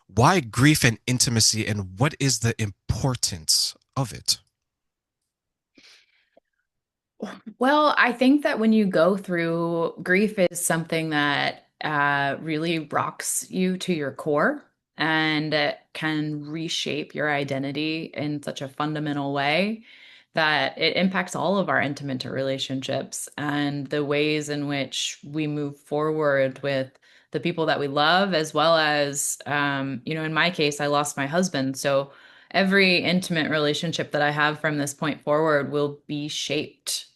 Why grief and intimacy, and what is the importance of it? Well, I think that when you go through grief is something that really rocks you to your core and can reshape your identity in such a fundamental way that it impacts all of our intimate relationships and the ways in which we move forward with the people that we love, as well as, in my case, I lost my husband. So every intimate relationship that I have from this point forward will be shaped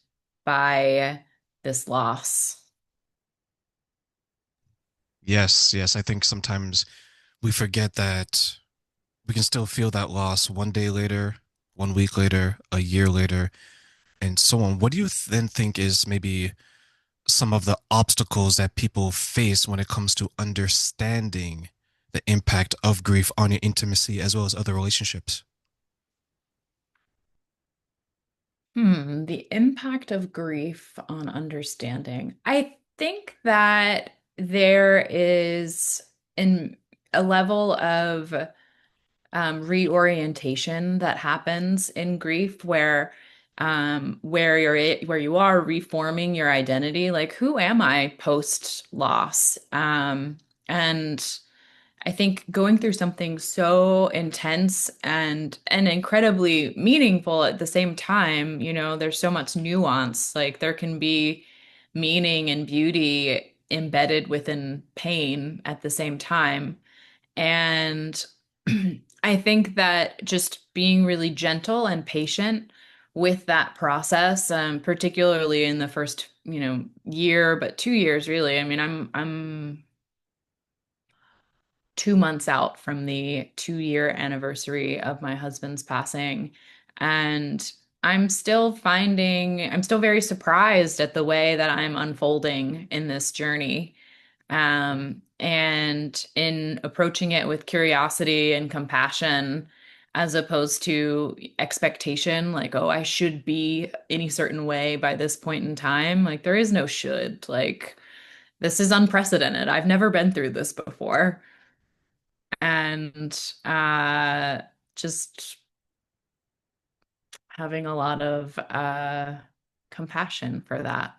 by this loss. Yes, yes. I think sometimes we forget that we can still feel that loss one day later, 1 week later, a year later, and so on. What do you then think is maybe some of the obstacles that people face when it comes to understanding the impact of grief on your intimacy as well as other relationships? The impact of grief on understanding. I think that there is in a level of reorientation that happens in grief where you are reforming your identity. Like, who am I post loss? And I think going through something so intense and incredibly meaningful at the same time, there's so much nuance. Like, there can be meaning and beauty embedded within pain at the same time. And I think that just being really gentle and patient with that process, particularly in the first, year, but 2 years really. I mean, I'm 2 months out from the 2 year anniversary of my husband's passing. And I'm still very surprised at the way that I'm unfolding in this journey. And in approaching it with curiosity and compassion, as opposed to expectation, like, oh, I should be any certain way by this point in time. Like, there is no should. Like, this is unprecedented. I've never been through this before. And just having a lot of compassion for that.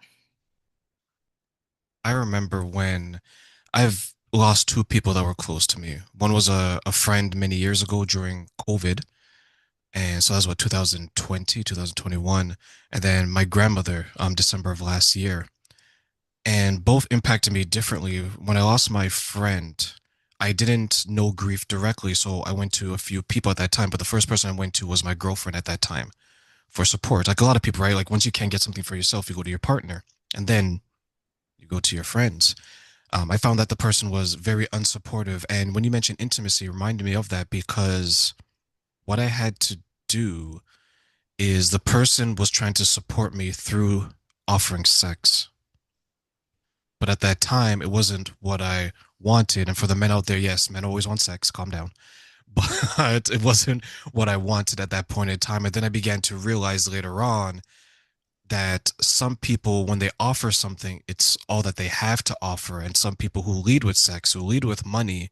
I remember when I've lost two people that were close to me. One was a friend many years ago during COVID. And so that was what, 2020, 2021. And then my grandmother, December of last year. And both impacted me differently. When I lost my friend, I didn't know grief directly. So I went to a few people at that time. But the first person I went to was my girlfriend at that time for support. Like a lot of people, right? Like once you can't get something for yourself, you go to your partner. And then you go to your friends. I found that the person was very unsupportive. And when you mentioned intimacy, it reminded me of that because what I had to do is the person was trying to support me through offering sex. But at that time, it wasn't what I wanted. And for the men out there, yes, men always want sex, calm down. But it wasn't what I wanted at that point in time. And then I began to realize later on that some people, when they offer something, it's all that they have to offer. And some people who lead with sex, who lead with money,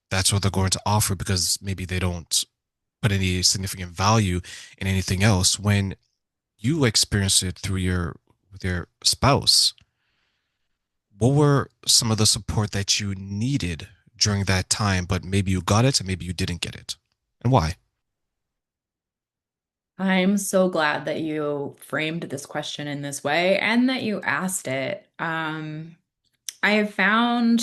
that's what they're going to offer because maybe they don't put any significant value in anything else. When you experience it through your with your spouse, what were some of the support that you needed during that time, but maybe you got it and maybe you didn't get it? And why? I'm so glad that you framed this question in this way and that you asked it. I have found,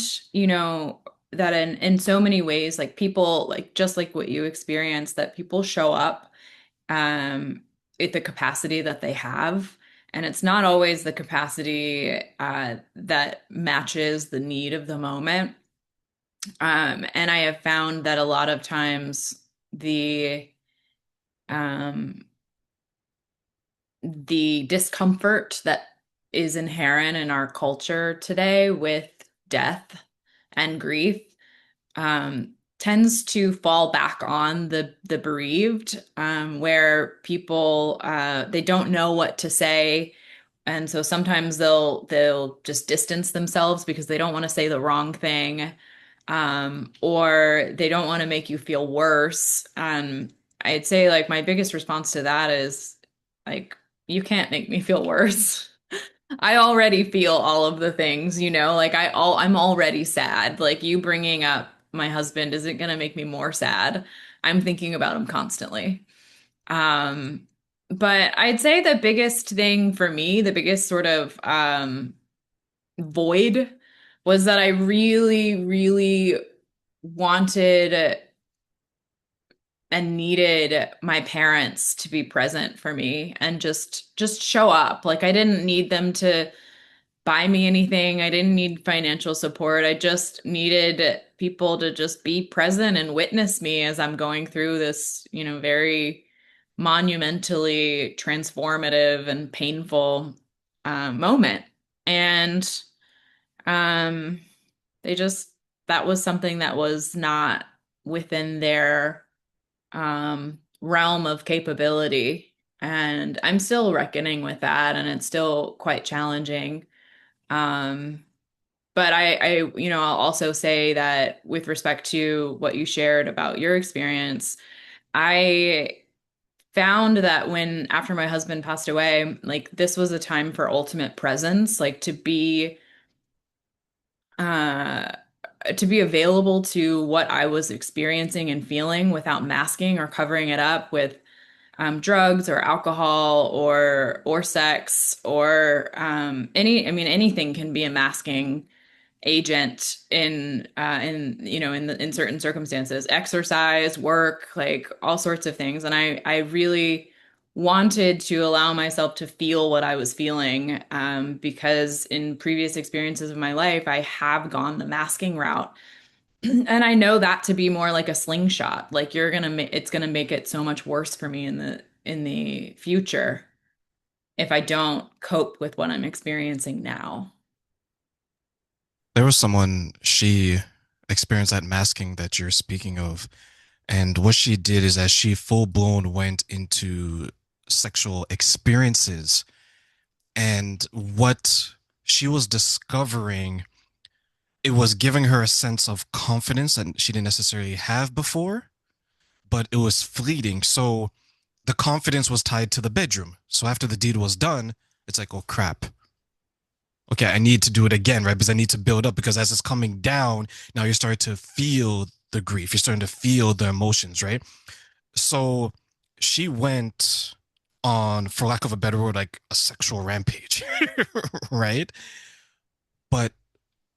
that in so many ways, like people, like just like what you experienced, that people show up um, at the capacity that they have. And it's not always the capacity that matches the need of the moment. And I have found that a lot of times um, the discomfort that is inherent in our culture today with death and grief um, tends to fall back on the bereaved, where people they don't know what to say, and so sometimes they'll just distance themselves because they don't want to say the wrong thing. or they don't want to make you feel worse. I'd say like my biggest response to that is like, you can't make me feel worse. I already feel all of the things, like I'm already sad. Like you bringing up my husband isn't going to make me more sad. I'm thinking about him constantly. Um, but I'd say the biggest thing for me, the biggest sort of void was that I really, really wanted and needed my parents to be present for me and just show up. Like I didn't need them to buy me anything. I didn't need financial support. I just needed people to just be present and witness me as I'm going through this, very monumentally transformative and painful moment. And um, they just, that was something that was not within their realm of capability. And I'm still reckoning with that, and it's still quite challenging. Um, but I'll also say that with respect to what you shared about your experience, I found that when after my husband passed away, like this was a time for ultimate presence, like uh to be available to what I was experiencing and feeling without masking or covering it up with drugs or alcohol or sex or anything can be a masking agent in certain circumstances, exercise, work, like all sorts of things. And I really wanted to allow myself to feel what I was feeling, because in previous experiences of my life I have gone the masking route. And I know that to be more like a slingshot. Like it's gonna make it so much worse for me in the future if I don't cope with what I'm experiencing now. There was someone, she experienced that masking that you're speaking of. And what she did is that she full blown went into sexual experiences. And what she was discovering, it was giving her a sense of confidence that she didn't necessarily have before, but it was fleeting. So the confidence was tied to the bedroom. So after the deed was done, it's like, oh crap. Okay, I need to do it again, right? Because I need to build up because as it's coming down, now you're starting to feel the grief. You're starting to feel the emotions, right? So she went on, for lack of a better word, like a sexual rampage, right? But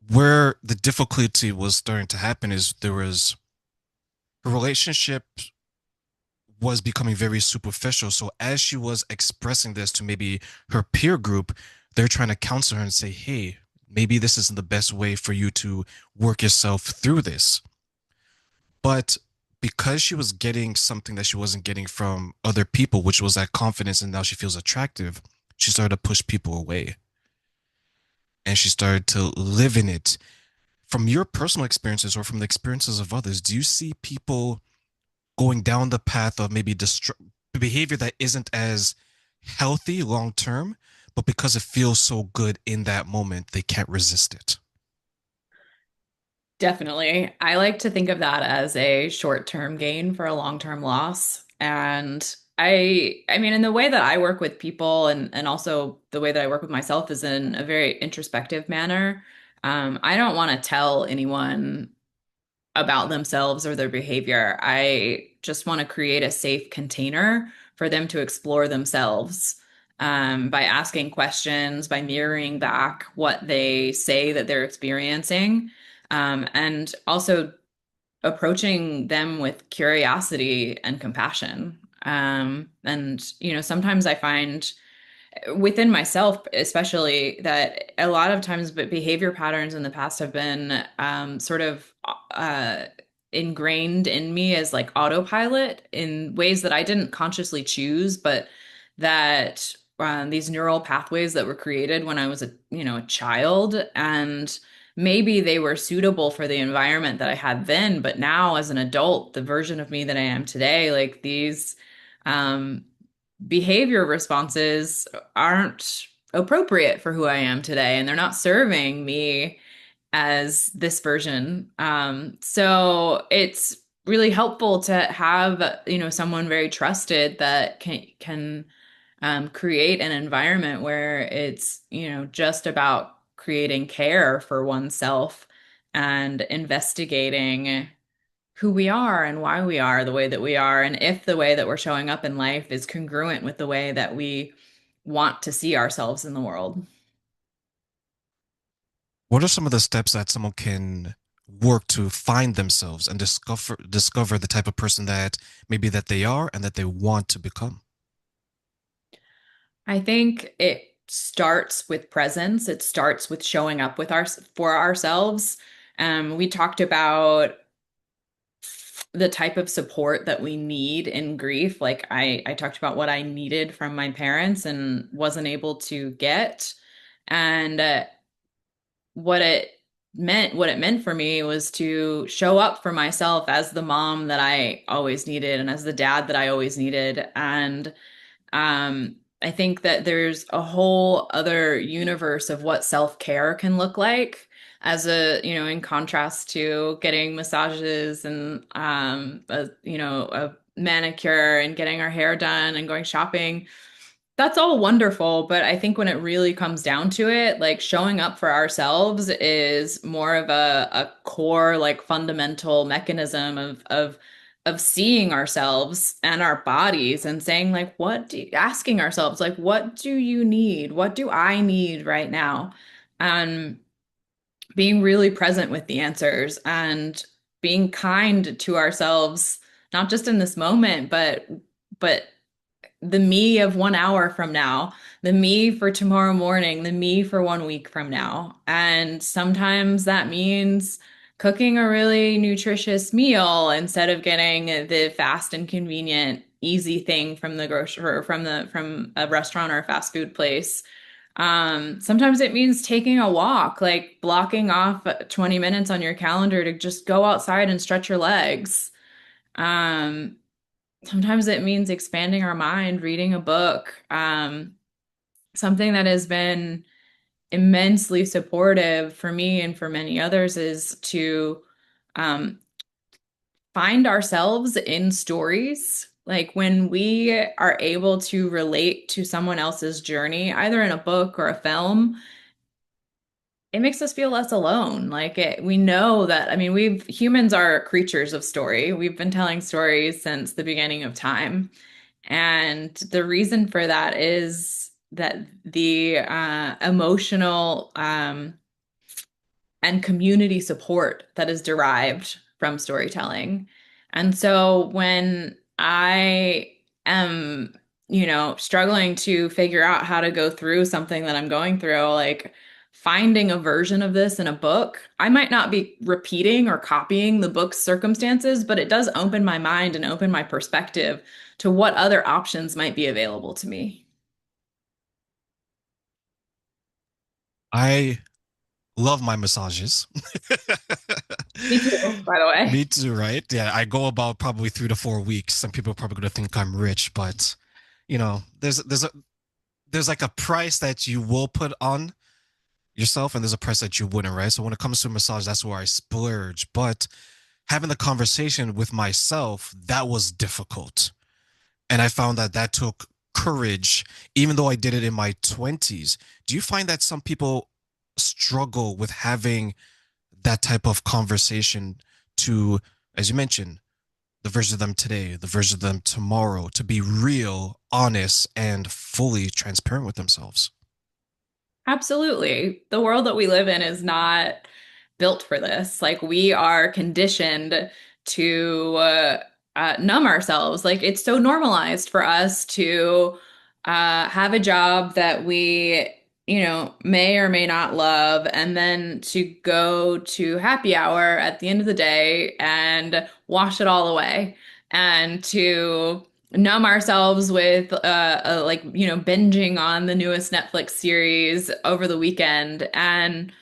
where the difficulty was starting to happen is there was her relationship was becoming very superficial. So as she was expressing this to maybe her peer group, they're trying to counsel her and say, hey, maybe this isn't the best way for you to work yourself through this. But because she was getting something that she wasn't getting from other people, which was that confidence, and now she feels attractive, she started to push people away and she started to live in it. From your personal experiences or from the experiences of others, do you see people going down the path of maybe behavior that isn't as healthy long term, but because it feels so good in that moment, they can't resist it? Definitely. I like to think of that as a short-term gain for a long-term loss. And I mean, in the way that I work with people and also the way that I work with myself is in a very introspective manner. I don't want to tell anyone about themselves or their behavior. I just want to create a safe container for them to explore themselves, by asking questions, by mirroring back what they say that they're experiencing, and also approaching them with curiosity and compassion. Sometimes I find within myself, especially, that a lot of times, but behavior patterns in the past have been sort of ingrained in me as like autopilot in ways that I didn't consciously choose, but that these neural pathways that were created when I was a child, and maybe they were suitable for the environment that I had then, but now as an adult, the version of me that I am today, like these um, behavior responses aren't appropriate for who I am today, and they're not serving me as this version. So it's really helpful to have, someone very trusted that can create an environment where it's, just about creating care for oneself and investigating who we are and why we are the way that we are, and if the way that we're showing up in life is congruent with the way that we want to see ourselves in the world. What are some of the steps that someone can work to find themselves and discover the type of person that maybe that they are and that they want to become? I think it starts with presence. It starts with showing up with our for ourselves. We talked about the type of support that we need in grief. Like I talked about what I needed from my parents and wasn't able to get. And what it meant for me was to show up for myself as the mom that I always needed and as the dad that I always needed. And I think that there's a whole other universe of what self-care can look like as in contrast to getting massages and a manicure and getting our hair done and going shopping. That's all wonderful, but I think when it really comes down to it, like showing up for ourselves is more of a core, like fundamental mechanism of seeing ourselves and our bodies and saying, like, asking ourselves, like, what do you need? What do I need right now? And being really present with the answers and being kind to ourselves, not just in this moment, but the me of 1 hour from now, the me for tomorrow morning, the me for 1 week from now. And sometimes that means cooking a really nutritious meal instead of getting the fast and convenient easy thing from the grocery or from a restaurant or a fast food place. Sometimes it means taking a walk, like blocking off 20 minutes on your calendar to just go outside and stretch your legs. Um, Sometimes it means expanding our mind, reading a book. Something that has been immensely supportive for me and for many others is to um, find ourselves in stories. Like when we are able to relate to someone else's journey, either in a book or a film, it makes us feel less alone. We know that, I mean, humans are creatures of story. We've been telling stories since the beginning of time. And the reason for that is that the emotional and community support that is derived from storytelling. And so when I am, struggling to figure out how to go through something that I'm going through, like finding a version of this in a book, I might not be repeating or copying the book's circumstances, but it does open my mind and open my perspective to what other options might be available to me. I love my massages. Me too, by the way. Me too, right? Yeah, I go about probably 3 to 4 weeks. Some people are probably gonna think I'm rich, but there's like a price that you will put on yourself, and there's a price that you wouldn't, right? So when it comes to massage, that's where I splurge. But having the conversation with myself, that was difficult. And I found that that took courage, even though I did it in my 20s. Do you find that some people struggle with having that type of conversation to, as you mentioned, the version of them today, the version of them tomorrow, to be real, honest, and fully transparent with themselves? Absolutely. The world that we live in is not built for this. Like we are conditioned to numb ourselves. Like it's so normalized for us to have a job that we, may or may not love, and then to go to happy hour at the end of the day and wash it all away, and to numb ourselves with binging on the newest Netflix series over the weekend. And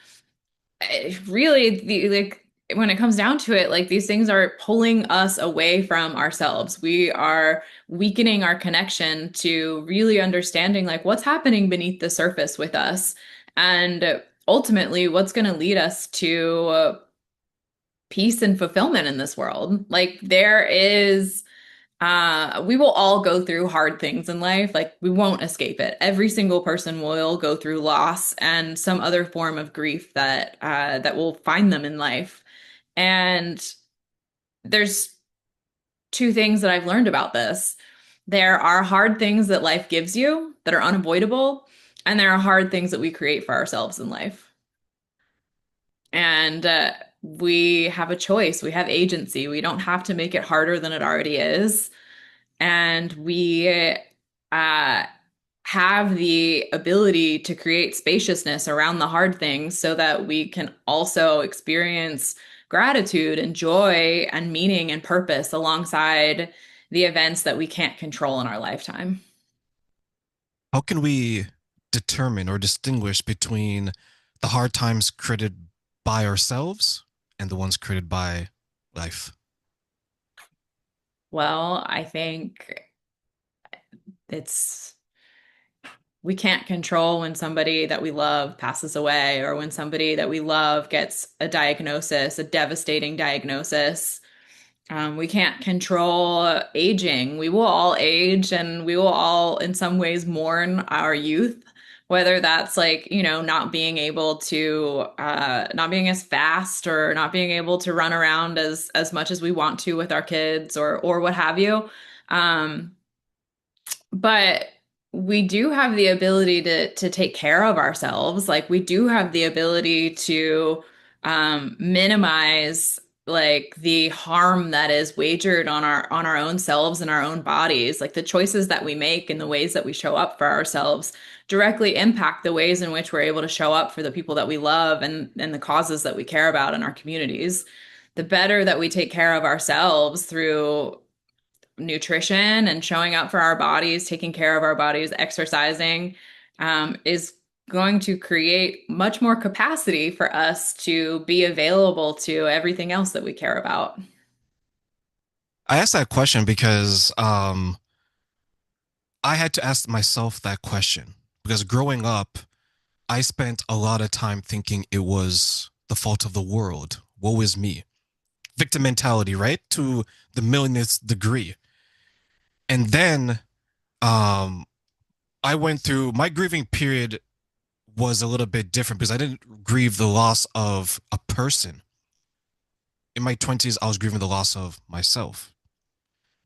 really when it comes down to it, like these things are pulling us away from ourselves. We are weakening our connection to really understanding like what's happening beneath the surface with us. And ultimately what's going to lead us to peace and fulfillment in this world. Like there is we will all go through hard things in life. Like we won't escape it. Every single person will go through loss and some other form of grief that will find them in life. And there's two things that I've learned about this. There are hard things that life gives you that are unavoidable, and there are hard things that we create for ourselves in life. And we have a choice. We have agency. We don't have to make it harder than it already is. And we uh, have the ability to create spaciousness around the hard things so that we can also experience gratitude and joy and meaning and purpose alongside the events that we can't control in our lifetime. How can we determine or distinguish between the hard times created by ourselves and the ones created by life? Well, I think it's we can't control when somebody that we love passes away or when somebody that we love gets a diagnosis, a devastating diagnosis. We can't control aging. We will all age and we will all, in some ways, mourn our youth, whether that's like, not being able to, not being as fast or not being able to run around as much as we want to with our kids or what have you. Um, but we do have the ability to take care of ourselves. Like we do have the ability to minimize like the harm that is wagered on our own selves and our own bodies. Like the choices that we make and the ways that we show up for ourselves directly impact the ways in which we're able to show up for the people that we love and the causes that we care about in our communities. The better that we take care of ourselves through nutrition and showing up for our bodies, taking care of our bodies, exercising, is going to create much more capacity for us to be available to everything else that we care about. I asked that question because I had to ask myself that question because growing up, I spent a lot of time thinking it was the fault of the world. Woe is me. Victim mentality, right? To the millionth degree. And then um, I went through my grieving period was a little bit different because I didn't grieve the loss of a person. In my 20s, I was grieving the loss of myself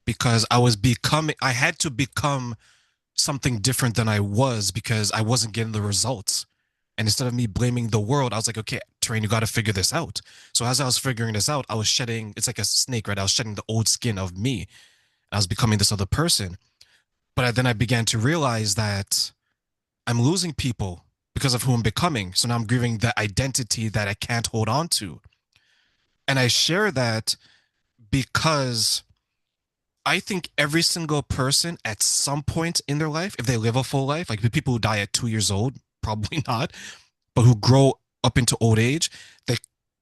because I had to become something different than I was because I wasn't getting the results. And instead of me blaming the world, I was like, okay, Terrain, you got to figure this out. So as I was figuring this out, I was shedding, it's like a snake, right? I was shedding the old skin of me. I was becoming this other person. But then I began to realize that I'm losing people because of who I'm becoming. So now I'm grieving the identity that I can't hold on to. And I share that because I think every single person at some point in their life, if they live a full life, like the people who die at 2 years old, probably not, but who grow up into old age, they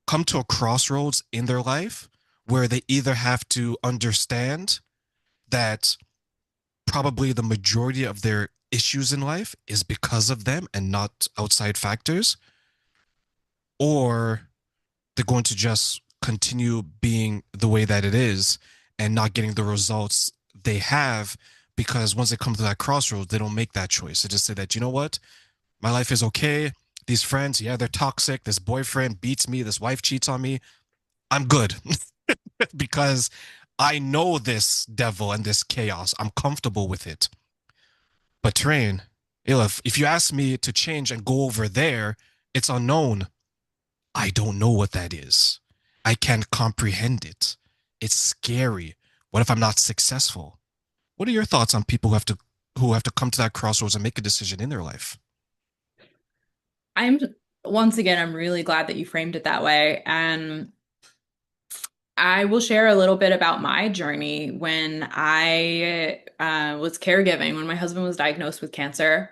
come to a crossroads in their life where they either have to understand that probably the majority of their issues in life is because of them and not outside factors, or they're going to just continue being the way that it is and not getting the results they have because once they come to that crossroads, they don't make that choice. They just say that, you know what, my life is okay. These friends, yeah, they're toxic. This boyfriend beats me. This wife cheats on me. I'm good because I know this devil and this chaos. I'm comfortable with it. But Train, if you ask me to change and go over there, it's unknown. I don't know what that is. I can't comprehend it. It's scary. What if I'm not successful? What are your thoughts on people who have to come to that crossroads and make a decision in their life? I'm once again, I'm really glad that you framed it that way. And I will share a little bit about my journey when I was caregiving when my husband was diagnosed with cancer.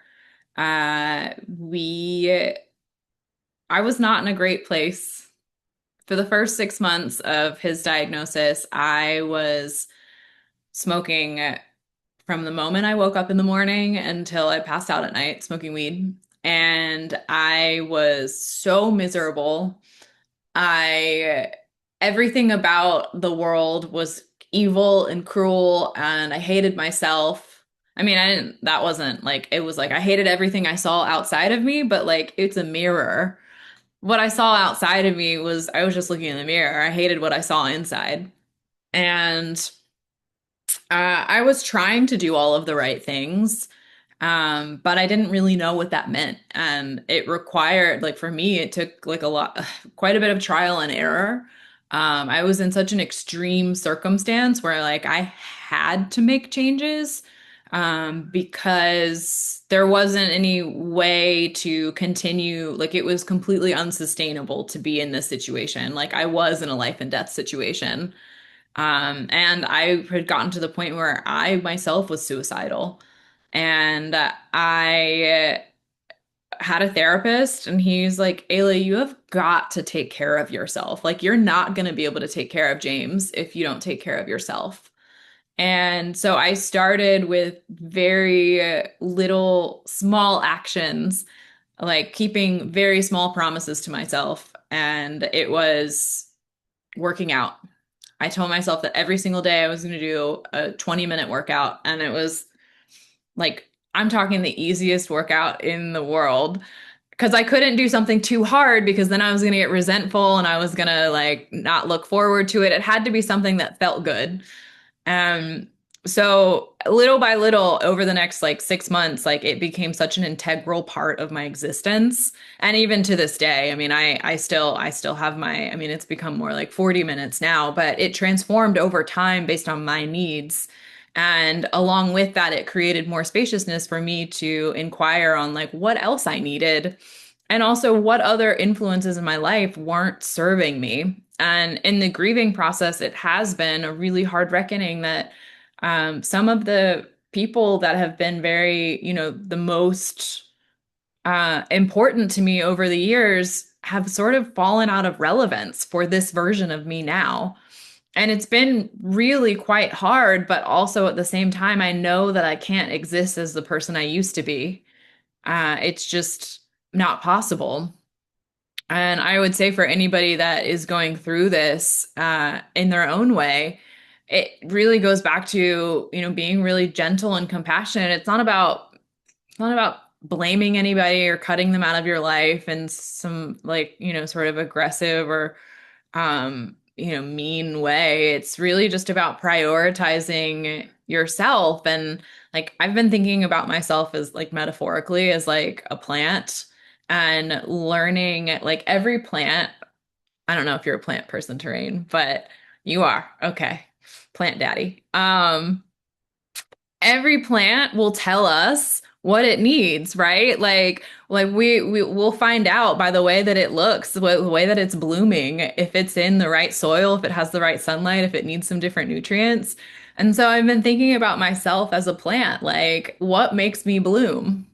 We I was not in a great place. For the first 6 months of his diagnosis, I was smoking from the moment I woke up in the morning until I passed out at night, smoking weed. and I was so miserable. I Everything about the world was evil and cruel, and I hated myself. I mean, I didn't, that wasn't like, it was like I hated everything I saw outside of me, but like it's a mirror. What I saw outside of me was I was just looking in the mirror. I hated what I saw inside. And I was trying to do all of the right things, but I didn't really know what that meant. And it required, like for me, it took like a lot, quite a bit of trial and error. I was in such an extreme circumstance where like I had to make changes, because there wasn't any way to continue. Like it was completely unsustainable to be in this situation. Like I was in a life and death situation. And I had gotten to the point where I myself was suicidal. And I had a therapist, and he's like, Ayla, you have got to take care of yourself. Like, you're not going to be able to take care of James if you don't take care of yourself. And so I started with very little small actions, like keeping very small promises to myself. And it was working out. I told myself that every single day I was going to do a 20-minute workout. And it was like, I'm talking the easiest workout in the world because I couldn't do something too hard because then I was going to get resentful and I was going to like not look forward to it. It had to be something that felt good. Um, so little by little over the next like 6 months, like it became such an integral part of my existence. And even to this day, I mean, I still have my, I mean, it's become more like 40 minutes now, but it transformed over time based on my needs. And along with that, it created more spaciousness for me to inquire on like what else I needed and also what other influences in my life weren't serving me. And in the grieving process, it has been a really hard reckoning that some of the people that have been very, the most important to me over the years have sort of fallen out of relevance for this version of me now. And it's been really quite hard, but also at the same time, I know that I can't exist as the person I used to be. It's just not possible. And I would say for anybody that is going through this in their own way, it really goes back to, being really gentle and compassionate. It's not about blaming anybody or cutting them out of your life in some like, sort of aggressive or mean way. It's really just about prioritizing yourself. And like I've been thinking about myself as like metaphorically as like a plant and learning like every plant. I don't know if you're a plant person, Terrain, but you are. Okay. Plant daddy. Every plant will tell us what it needs, right? Like we will find out by the way that it looks, the way that it's blooming, if it's in the right soil, if it has the right sunlight, if it needs some different nutrients. And so I've been thinking about myself as a plant, like what makes me bloom?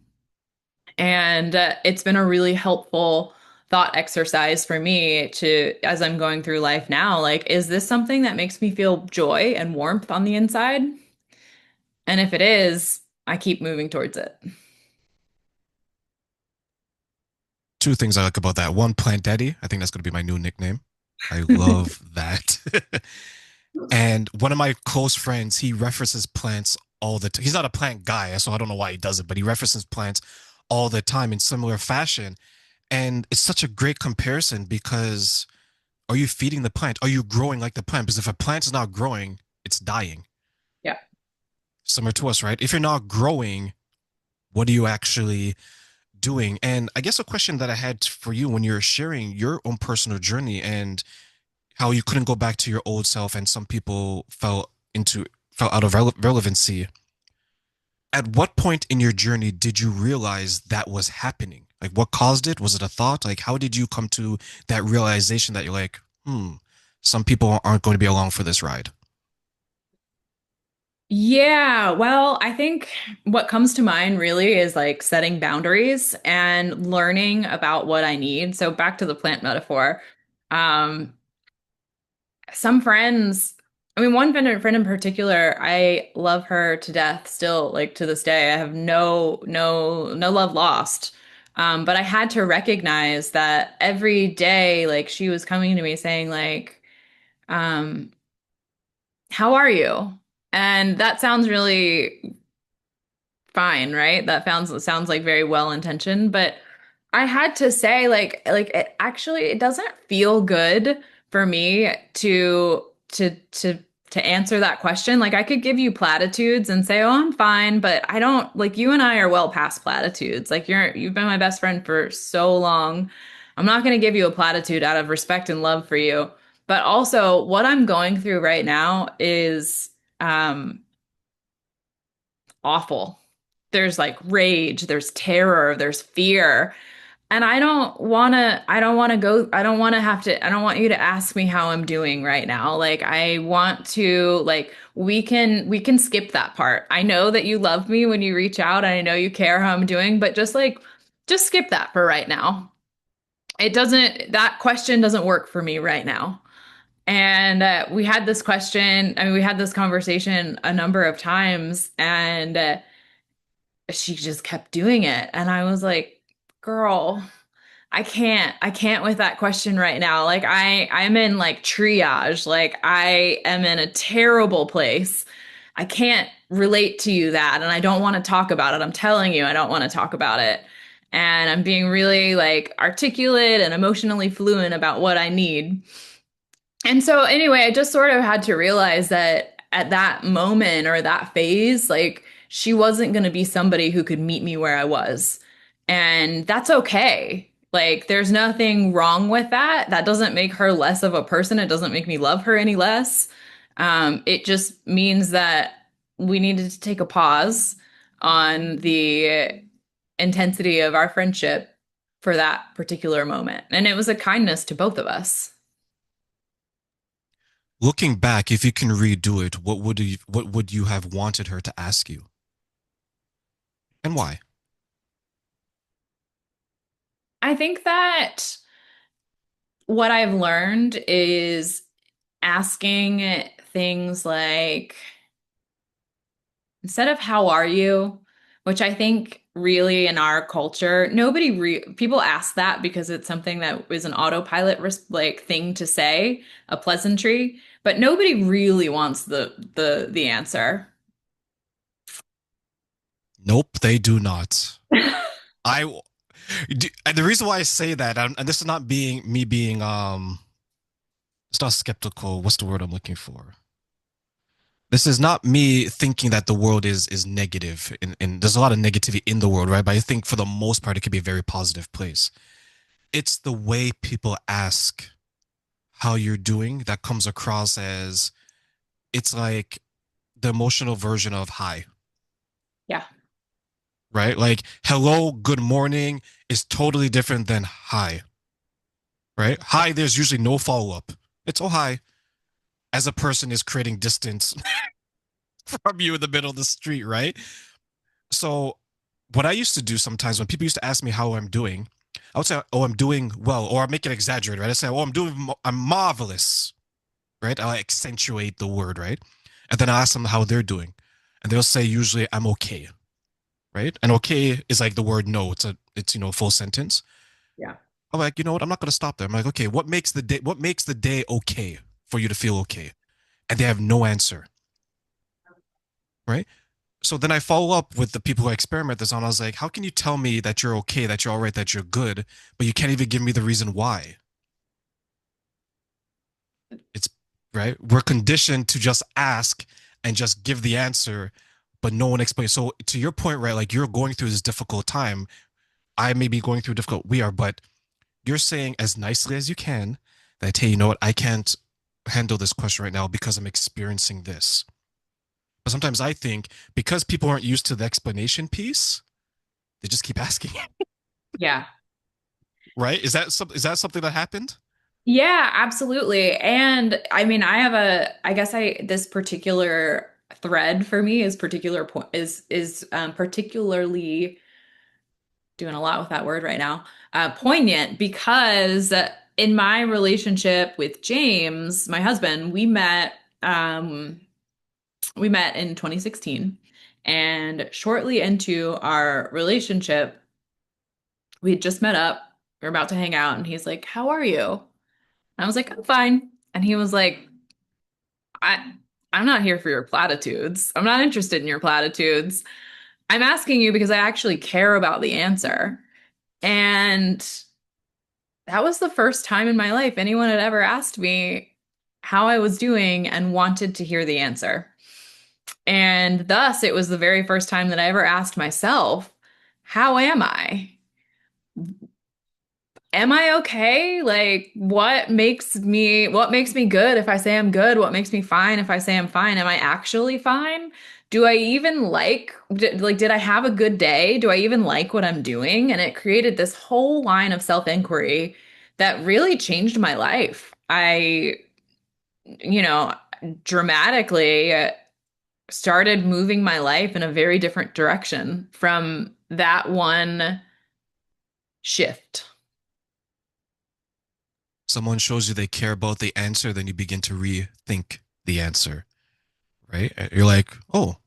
And it's been a really helpful thought exercise for me to, as I'm going through life now, like, is this something that makes me feel joy and warmth on the inside? And if it is, I keep moving towards it. Two things I like about that. One, Plant Daddy. I think that's going to be my new nickname. I love that. And one of my close friends, he references plants all the time. He's not a plant guy, so I don't know why he does it, but he references plants all the time in similar fashion. And it's such a great comparison because are you feeding the plant? Are you growing like the plant? Because if a plant's not growing, it's dying. Yeah. Similar to us, right? If you're not growing, what are you actually doing? And I guess a question that I had for you when you're sharing your own personal journey and how you couldn't go back to your old self and some people fell out of relevancy. At what point in your journey did you realize that was happening? Like what caused it? Was it a thought? Like how did you come to that realization that you're like, some people aren't going to be along for this ride? Yeah, well, I think what comes to mind really is like setting boundaries and learning about what I need. So back to the plant metaphor. Um, some friends, I mean, one friend in particular, I love her to death still, like to this day. I have no love lost. But I had to recognize that every day, like she was coming to me saying, like, um, how are you? And that sounds really fine, right? That sounds like very well intentioned, but I had to say like it actually it doesn't feel good for me to answer that question. Like I could give you platitudes and say, "Oh, I'm fine," but I don't like you and I are well past platitudes. Like you've been my best friend for so long. I'm not going to give you a platitude out of respect and love for you. But also what I'm going through right now is um awful. There's like rage, there's terror, there's fear. And I don't want to go, I don't want to have to, I don't want you to ask me how I'm doing right now. Like I want to, like, we can skip that part. I know that you love me when you reach out. And I know you care how I'm doing, but just skip that for right now. That question doesn't work for me right now. And we had this question, I mean, we had this conversation a number of times, and she just kept doing it. And I was like, girl, I can't with that question right now. Like I'm in like triage. Like I am in a terrible place. I can't relate to you that, and I don't want to talk about it. I'm telling you, I don't want to talk about it. And I'm being really like articulate and emotionally fluent about what I need. And so anyway, I just sort of had to realize that at that moment or that phase, like she wasn't going to be somebody who could meet me where I was. And that's okay. Like there's nothing wrong with that. That doesn't make her less of a person. It doesn't make me love her any less. It just means that we needed to take a pause on the intensity of our friendship for that particular moment. And it was a kindness to both of us. Looking back, if you can redo it, what would you have wanted her to ask you, and why? I think that what I've learned is asking things like, instead of how are you, which I think really in our culture, people ask that because it's something that is an autopilot like thing to say, a pleasantry, but nobody really wants the answer. Nope, they do not. I and the reason why I say that, and this is not being me being it's not skeptical. What's the word I'm looking for? This is not me thinking that the world is negative, and there's a lot of negativity in the world, right? But I think for the most part, it could be a very positive place. It's the way people ask how you're doing that comes across as it's like the emotional version of hi, Yeah. right? Like hello, good morning is totally different than hi, right? Hi, there's usually no follow up. It's oh hi, as a person is creating distance from you in the middle of the street, right? So what I used to do sometimes when people used to ask me how I'm doing, I would say, "Oh, I'm doing well," or I make it exaggerate, right? I say, "Oh, I'm marvelous," right? I accentuate the word, right? And then I ask them how they're doing, and they'll say usually, "I'm okay," right? And okay is like the word no. It's full sentence. Yeah. I'm like, you know what? I'm not gonna stop there. I'm like, okay, what makes the day okay for you to feel okay? And they have no answer, right? So then I follow up with the people who I experiment this on. I was like, how can you tell me that you're okay, that you're all right, that you're good, but you can't even give me the reason why? It's right. We're conditioned to just ask and just give the answer, but no one explains. So to your point, right? Like you're going through this difficult time. I may be going through difficult. We are, but you're saying as nicely as you can that, hey, you know what? I can't handle this question right now because I'm experiencing this. But sometimes I think because people aren't used to the explanation piece, they just keep asking. Yeah. Right? Is that something that happened? Yeah, absolutely. And I mean, I guess this particular thread for me is particular point is particularly doing a lot with that word right now, poignant because in my relationship with James, my husband, we met in 2016, and shortly into our relationship, We had just met up. We were about to hang out, and he's like, "How are you?" And I was like, "I'm fine." And he was like, I I'm not here for your platitudes. I'm not interested in your platitudes. I'm asking you because I actually care about the answer. And that was the first time in my life anyone had ever asked me how I was doing and wanted to hear the answer. And thus, it was the very first time that I ever asked myself, how am I? Am I okay? Like, what makes me good if I say I'm good? What makes me fine if I say I'm fine? Am I actually fine? Do I even did I have a good day? Do I even like what I'm doing? And it created this whole line of self-inquiry that really changed my life. You know, dramatically started moving my life in a very different direction from that one shift. Someone shows you they care about the answer, then you begin to rethink the answer, right? And you're like, oh,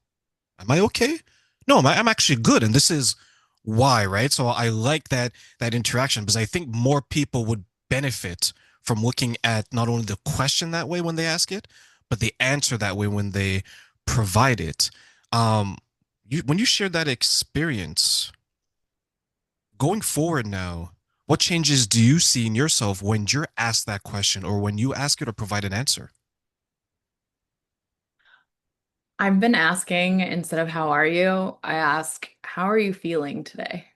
am I okay? No, I'm actually good, and this is why, right? So I like that interaction because I think more people would benefit from looking at not only the question that way when they ask it, but the answer that way when they provide it. Um, when you shared that experience, going forward now, what changes do you see in yourself when you're asked that question or when you ask it or provide an answer? I've been asking instead of how are you, I ask, how are you feeling today?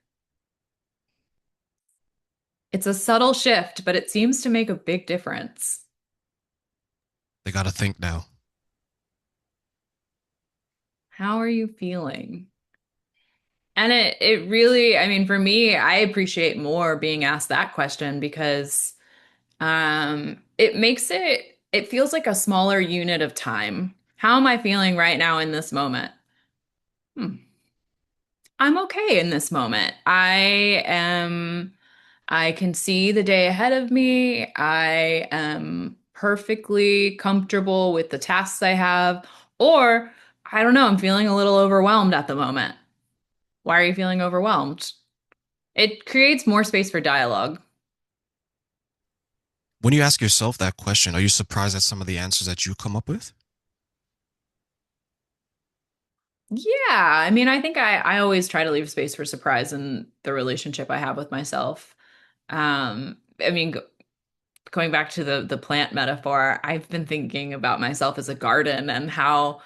It's a subtle shift, but it seems to make a big difference. They got to think now. How are you feeling? And it really, I mean, for me, I appreciate more being asked that question because it feels like a smaller unit of time. How am I feeling right now in this moment? Hmm. I'm okay in this moment. I can see the day ahead of me. I am perfectly comfortable with the tasks I have. Or, I don't know, I'm feeling a little overwhelmed at the moment. Why are you feeling overwhelmed? It creates more space for dialogue. When you ask yourself that question, are you surprised at some of the answers that you come up with? Yeah, I mean, I think I always try to leave space for surprise in the relationship I have with myself. I mean, going back to the plant metaphor, I've been thinking about myself as a garden and how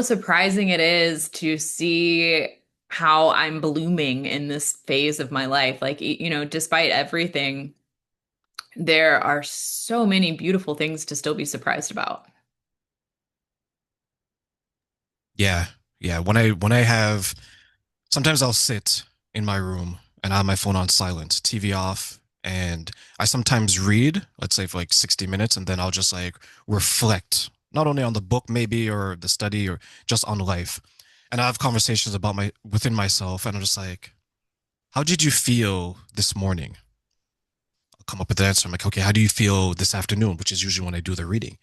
surprising it is to see how I'm blooming in this phase of my life. Like, despite everything, there are so many beautiful things to still be surprised about. Yeah. Yeah. When I have sometimes I'll sit in my room and I have my phone on silent, TV off, and I sometimes read, let's say for like 60 minutes, and then I'll just like reflect, not only on the book maybe or the study or just on life. And I have conversations about my within myself, and I'm just like, how did you feel this morning? I'll come up with the answer. I'm like, okay, how do you feel this afternoon? Which is usually when I do the reading.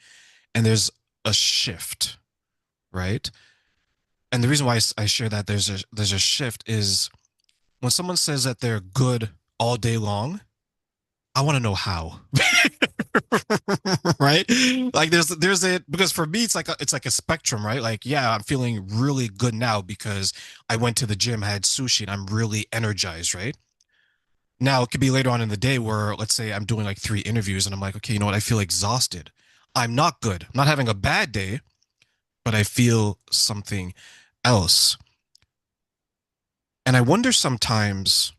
And there's a shift, right? And the reason why I share that there's a shift is when someone says that they're good all day long, I want to know how. Right? Like there's a because for me it's like a spectrum, right? Like yeah, I'm feeling really good now because I went to the gym, had sushi, and I'm really energized, right? Now it could be later on in the day where let's say I'm doing like 3 interviews and I'm like, okay, you know what? I feel exhausted. I'm not good. I'm not having a bad day, but I feel something else. And I wonder sometimes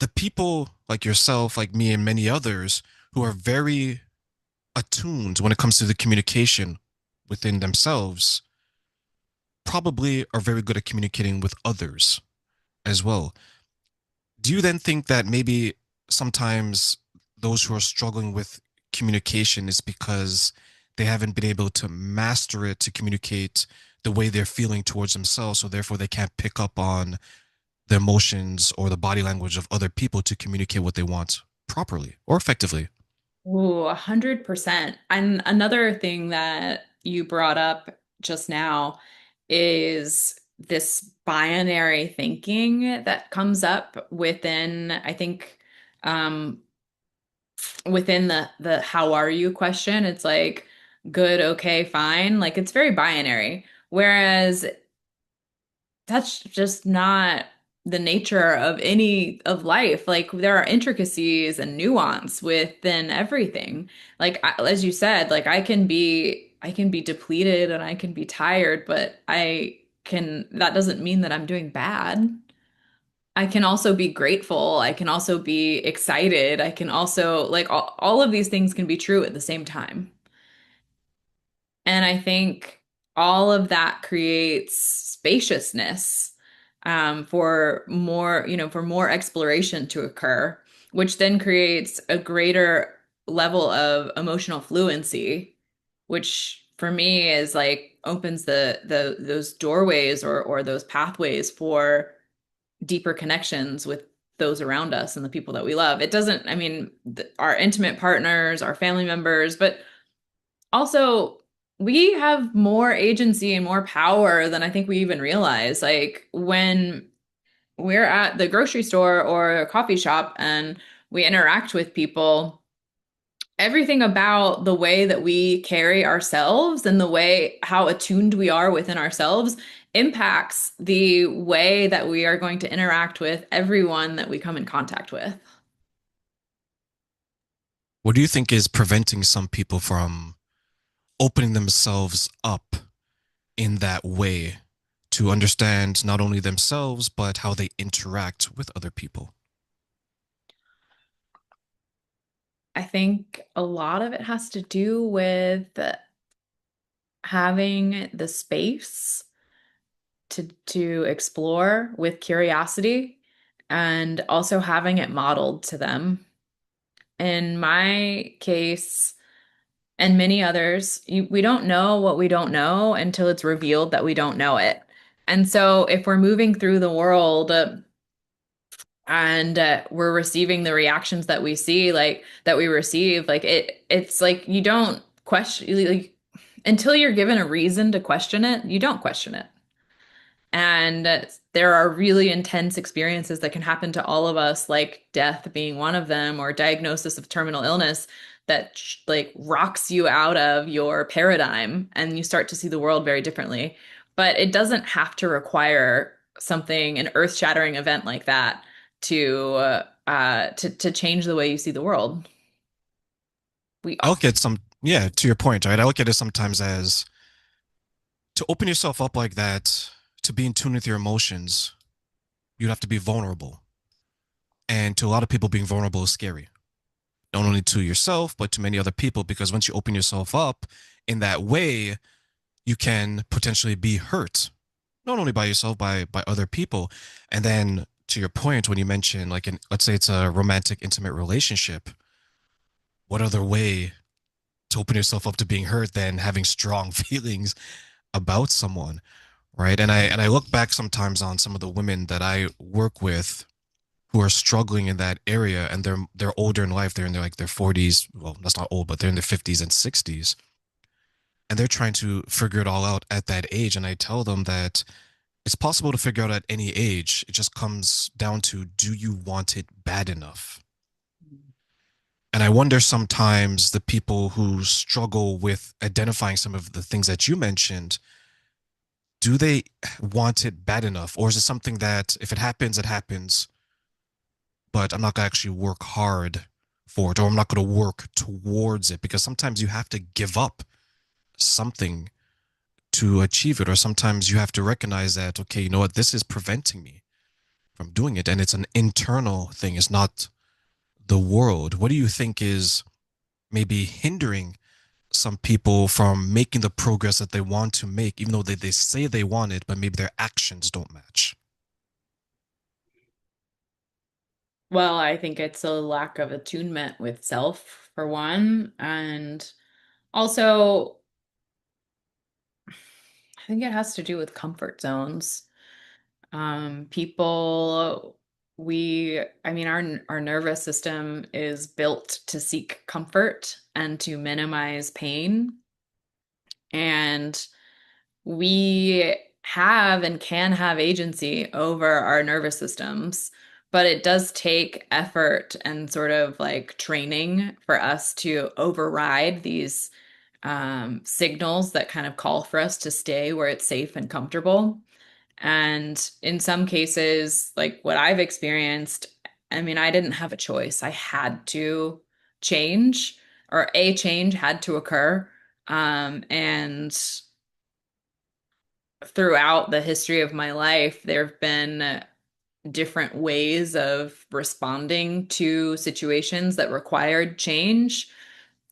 the people like yourself, like me, and many others who are very attuned when it comes to the communication within themselves probably are very good at communicating with others as well. Do you then think that maybe sometimes those who are struggling with communication is because they haven't been able to master it to communicate the way they're feeling towards themselves, so therefore they can't pick up on the emotions or the body language of other people to communicate what they want properly or effectively? Ooh, 100%. And another thing that you brought up just now is this binary thinking that comes up within, I think, um, within the how are you question. It's like good, okay, fine. Like it's very binary. Whereas that's just not the nature of any of life. Like there are intricacies and nuance within everything. Like as you said, like I can be depleted and I can be tired, but I can that doesn't mean that I'm doing bad. I can also be grateful. I can also be excited. I can also like all of these things can be true at the same time. And I think all of that creates spaciousness for more, for more exploration to occur, which then creates a greater level of emotional fluency, which for me is like opens the those doorways or those pathways for deeper connections with those around us and the people that we love. It doesn't, I mean, our intimate partners, our family members, but also we have more agency and more power than I think we even realize. Like when we're at the grocery store or a coffee shop and we interact with people, everything about the way that we carry ourselves and the way how attuned we are within ourselves impacts the way that we are going to interact with everyone that we come in contact with. What do you think is preventing some people from opening themselves up in that way to understand not only themselves, but how they interact with other people? I think a lot of it has to do with having the space to explore with curiosity and also having it modeled to them. In my case, and many others, we don't know what we don't know until it's revealed that we don't know it. And so if we're moving through the world and we're receiving the reactions that we see, like that we receive, like it's like you don't question, like, until you're given a reason to question it, you don't question it. And there are really intense experiences that can happen to all of us, like death being one of them, or diagnosis of terminal illness that like rocks you out of your paradigm and you start to see the world very differently. But it doesn't have to require something, an earth-shattering event like that to change the way you see the world. We I look at some, yeah, to your point, right? I look at it sometimes as to open yourself up like that, to be in tune with your emotions, you'd have to be vulnerable. And to a lot of people, being vulnerable is scary, not only to yourself, but to many other people, because once you open yourself up in that way, you can potentially be hurt, not only by yourself, by other people. And then to your point, when you mention like let's say it's a romantic, intimate relationship, what other way to open yourself up to being hurt than having strong feelings about someone, right? And I look back sometimes on some of the women that I work with who are struggling in that area, and they're older in life. They're in their 40s. Well, that's not old, but they're in their 50s and 60s, and they're trying to figure it all out at that age. And I tell them that it's possible to figure out at any age. It just comes down to, do you want it bad enough? And I wonder sometimes the people who struggle with identifying some of the things that you mentioned, do they want it bad enough? Or is it something that if it happens, it happens, but I'm not going to actually work hard for it, or I'm not going to work towards it? Because sometimes you have to give up something to achieve it, or sometimes you have to recognize that, okay, you know what, this is preventing me from doing it. And it's an internal thing, it's not the world. What do you think is maybe hindering some people from making the progress that they want to make, even though they say they want it, but maybe their actions don't match? Well, I think it's a lack of attunement with self, for one. And also, I think it has to do with comfort zones. People, I mean, our nervous system is built to seek comfort and to minimize pain. And we have and can have agency over our nervous systems, but it does take effort and sort of like training for us to override these signals that kind of call for us to stay where it's safe and comfortable. And in some cases, like what I've experienced, I mean, I didn't have a choice. I had to change, or a change had to occur. And throughout the history of my life, there have been different ways of responding to situations that required change.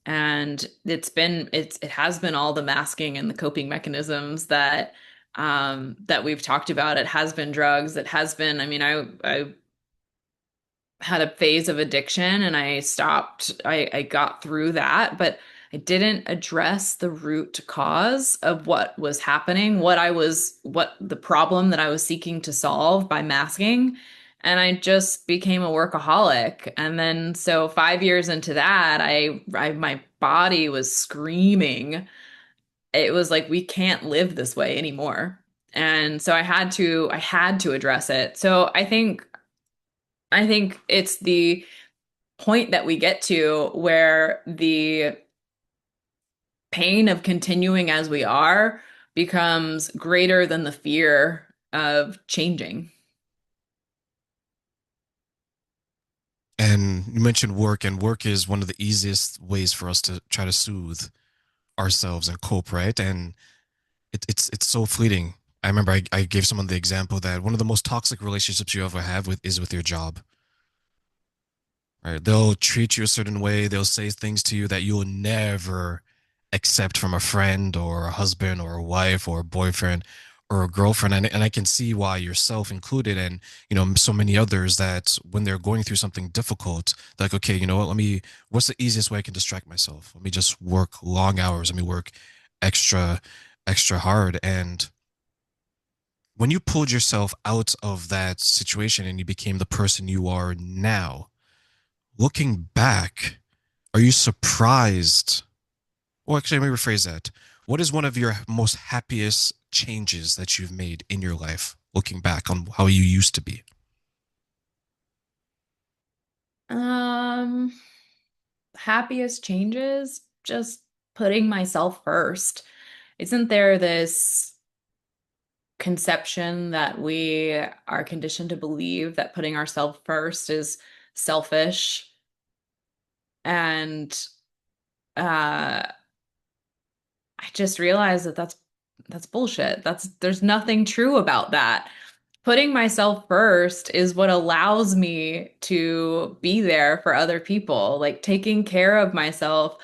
And it has been all the masking and the coping mechanisms that we've talked about. It has been drugs. It has been, I mean, I had a phase of addiction and I stopped. I got through that, but I didn't address the root cause of what was happening, what the problem that I was seeking to solve by masking. And I just became a workaholic. And then, so 5 years into that, my body was screaming. It was like, we can't live this way anymore. And so I had to address it. So I think it's the point that we get to where the pain of continuing as we are becomes greater than the fear of changing. And you mentioned work, and work is one of the easiest ways for us to try to soothe ourselves and cope, right? And it's so fleeting. I remember I gave someone the example that one of the most toxic relationships you ever have with is with your job. Right? They'll treat you a certain way. They'll say things to you that you'll never accept from a friend or a husband or a wife or a boyfriend or a girlfriend. And I can see why yourself included and, so many others that when they're going through something difficult, they're like, okay, you know what? What's the easiest way I can distract myself? Let me just work long hours. Let me work extra, extra hard. And when you pulled yourself out of that situation and you became the person you are now, looking back, are you surprised? Well, actually, let me rephrase that. What is one of your most happiest changes that you've made in your life, looking back on how you used to be? Um, Happiest changes, just putting myself first. Isn't there this conception that we are conditioned to believe that putting ourselves first is selfish? And uh I just realized that that's bullshit. There's nothing true about that. Putting myself first is what allows me to be there for other people, like taking care of myself,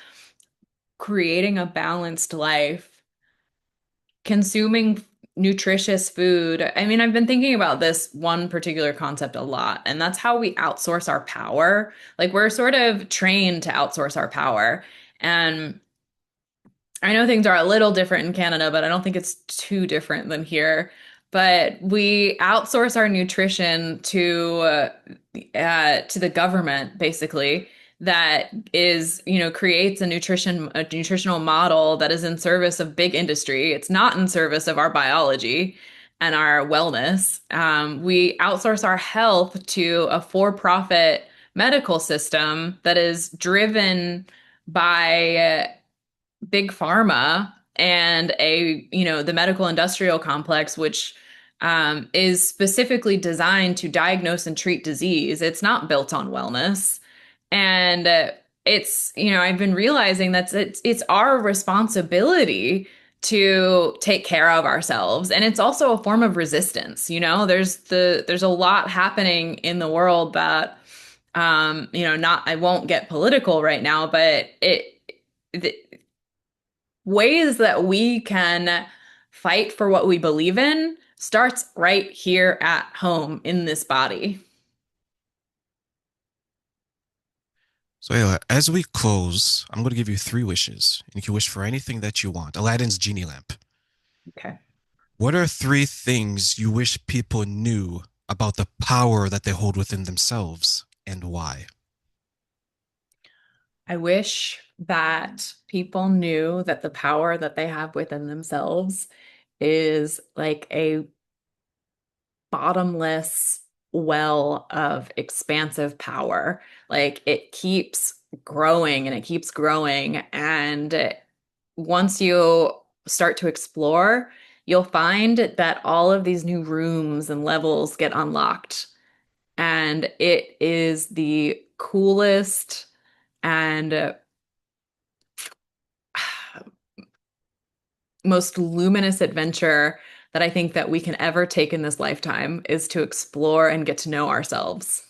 creating a balanced life, consuming nutritious food. I mean, I've been thinking about this one particular concept a lot, and that's how we outsource our power. Like we're sort of trained to outsource our power. And I know things are a little different in Canada, but I don't think it's too different than here. But we outsource our nutrition to the government, basically, that is, creates a nutritional model that is in service of big industry. It's not in service of our biology and our wellness. We outsource our health to a for-profit medical system that is driven by big pharma and the medical industrial complex, which is specifically designed to diagnose and treat disease. It's not built on wellness. And I've been realizing that it's our responsibility to take care of ourselves. And it's also a form of resistance. There's a lot happening in the world that, not, I won't get political right now, but the, ways that we can fight for what we believe in starts right here at home in this body. So, Ayla, as we close, I'm going to give you three wishes. And you can wish for anything that you want. Aladdin's genie lamp. Okay. What are three things you wish people knew about the power that they hold within themselves and why? I wish that people knew that the power that they have within themselves is like a bottomless well of expansive power. Like it keeps growing and it keeps growing. And once you start to explore, you'll find that all of these new rooms and levels get unlocked. And it is the coolest and most luminous adventure that I think that we can ever take in this lifetime is to explore and get to know ourselves.